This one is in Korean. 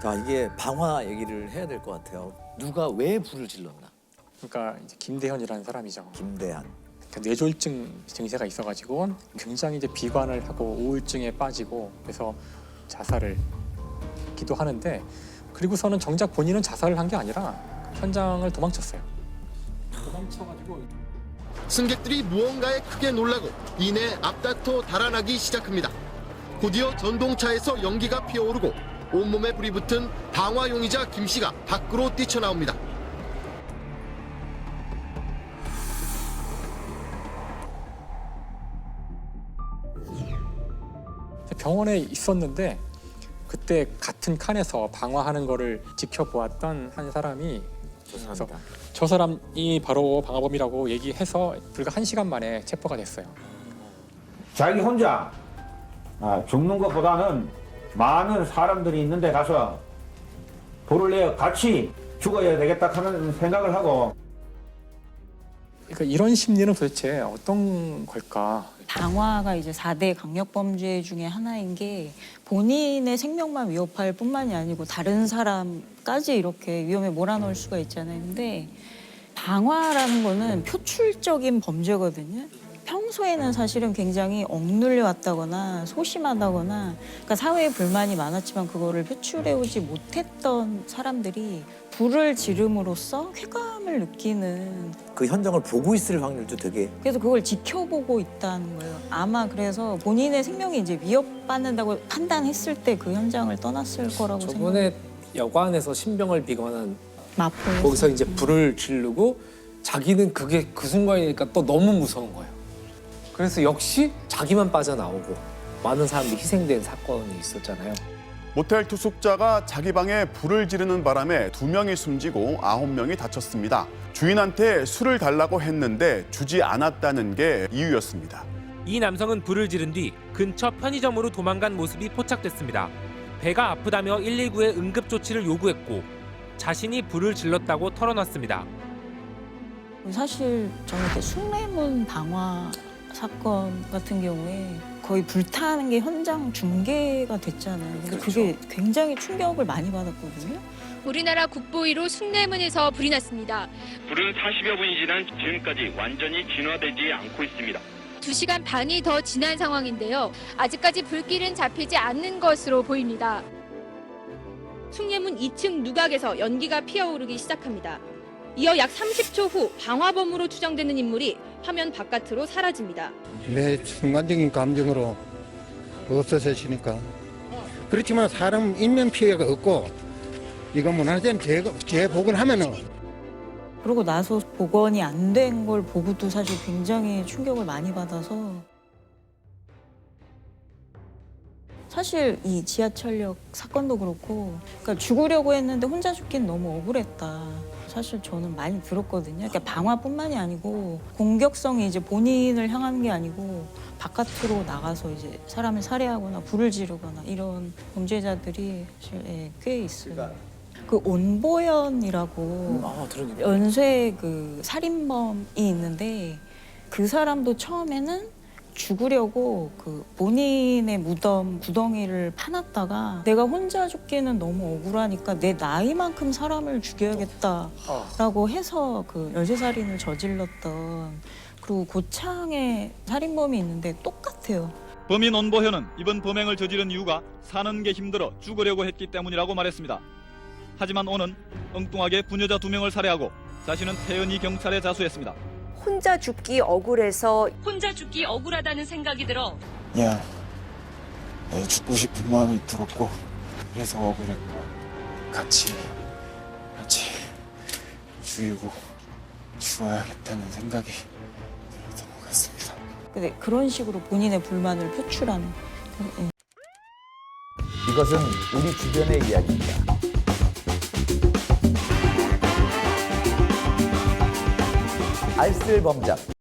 자, 이게 방화 얘기를 해야 될 것 같아요. 누가 왜 불을 질렀나? 그러니까 이제 김대현이라는 사람이죠. 김대한. 그러니까 뇌졸중 증세가 있어가지고 굉장히 이제 비관을 하고 우울증에 빠지고 그래서 자살을 기도 하는데 그리고서는 정작 본인은 자살을 한 게 아니라 현장을 도망쳤어요. 도망쳐가지고 승객들이 무언가에 크게 놀라고 이내 앞다퉈 달아나기 시작합니다. 곧이어 전동차에서 연기가 피어오르고 온몸에 불이 붙은 방화용이자 김 씨가 밖으로 뛰쳐나옵니다. 병원에 있었는데 그때 같은 칸에서 방화하는 거를 지켜보았던 한 사람이 죄송합니다. 저 사람이 바로 방화범이라고 얘기해서 불과 1시간 만에 체포가 됐어요. 자기 혼자 죽는 것보다는 많은 사람들이 있는데 가서 불을 내어 같이 죽어야 되겠다 하는 생각을 하고. 그러니까 이런 심리는 도대체 어떤 걸까? 방화가 이제 4대 강력범죄 중에 하나인 게 본인의 생명만 위협할 뿐만이 아니고 다른 사람까지 이렇게 위험에 몰아넣을 수가 있잖아요. 근데 방화라는 거는 표출적인 범죄거든요. 평소에는 사실은 굉장히 억눌려 왔다거나 소심하다거나 그러니까 사회에 불만이 많았지만 그거를 표출해오지 못했던 사람들이 불을 지름으로써 쾌감을 느끼는 그 현장을 보고 있을 확률도 되게 그래서 그걸 지켜보고 있다는 거예요. 아마 그래서 본인의 생명이 이제 위협받는다고 판단했을 때 그 현장을 떠났을 거라고 생각해요. 저번에 여관에서 신병을 비관한 마포에서. 거기서 이제 불을 지르고 자기는 그게 그 순간이니까 또 너무 무서운 거예요. 그래서 역시 자기만 빠져나오고 많은 사람들이 희생된 사건이 있었잖아요. 모텔 투숙자가 자기 방에 불을 지르는 바람에 2명이 숨지고 9명이 다쳤습니다. 주인한테 술을 달라고 했는데 주지 않았다는 게 이유였습니다. 이 남성은 불을 지른 뒤 근처 편의점으로 도망간 모습이 포착됐습니다. 배가 아프다며 119에 응급조치를 요구했고 자신이 불을 질렀다고 털어놨습니다. 사실 저는 이렇게 숭례문 방화 사건 같은 경우에 거의 불타는 게 현장 중계가 됐잖아요. 근데 그게 굉장히 충격을 많이 받았거든요. 우리나라 국보위로 숭례문에서 불이 났습니다. 불은 40여 분이 지난 지금까지 완전히 진화되지 않고 있습니다. 2시간 반이 더 지난 상황인데요. 아직까지 불길은 잡히지 않는 것으로 보입니다. 숭례문 2층 누각에서 연기가 피어오르기 시작합니다. 이어 약 30초 후 방화범으로 추정되는 인물이 화면 바깥으로 사라집니다. 내 순간적인 감정으로 없어지니까. 그렇지만 사람 인명 피해가 없고 이거 문화재는 재복을 하면은. 그러고 나서 복원이 안 된 걸 보고도 사실 굉장히 충격을 많이 받아서 사실 이 지하철역 사건도 그렇고 그러니까 죽으려고 했는데 혼자 죽긴 너무 억울했다. 사실 저는 많이 들었거든요. 그러니까 방화뿐만이 아니고 공격성이 이제 본인을 향하는 게 아니고 바깥으로 나가서 이제 사람을 살해하거나 불을 지르거나 이런 범죄자들이 사실 꽤 있어요. 그 온보연이라고 들으니까. 연쇄 그 살인범이 있는데 그 사람도 처음에는 죽으려고 그 본인의 무덤 구덩이를 파놨다가 내가 혼자 죽기는 너무 억울하니까 내 나이만큼 사람을 죽여야겠다라고 해서 그 연쇄살인을 저질렀던 그리고 고창에 살인범이 있는데 똑같아요. 범인 온보현은 이번 범행을 저지른 이유가 사는 게 힘들어 죽으려고 했기 때문이라고 말했습니다. 하지만 오는 엉뚱하게 부녀자 2명을 살해하고 자신은 태연히 경찰에 자수했습니다. 혼자 죽기 억울해서 혼자 죽기 억울하다는 생각이 들어 야, 죽고 싶은 마음이 들었고 그래서 억울했고 같이 죽이고 죽어야겠다는 생각이 들었던 것 같습니다. 근데 그런 식으로 본인의 불만을 표출하는 이것은 우리 주변의 이야기입니다. 알쓸 범잡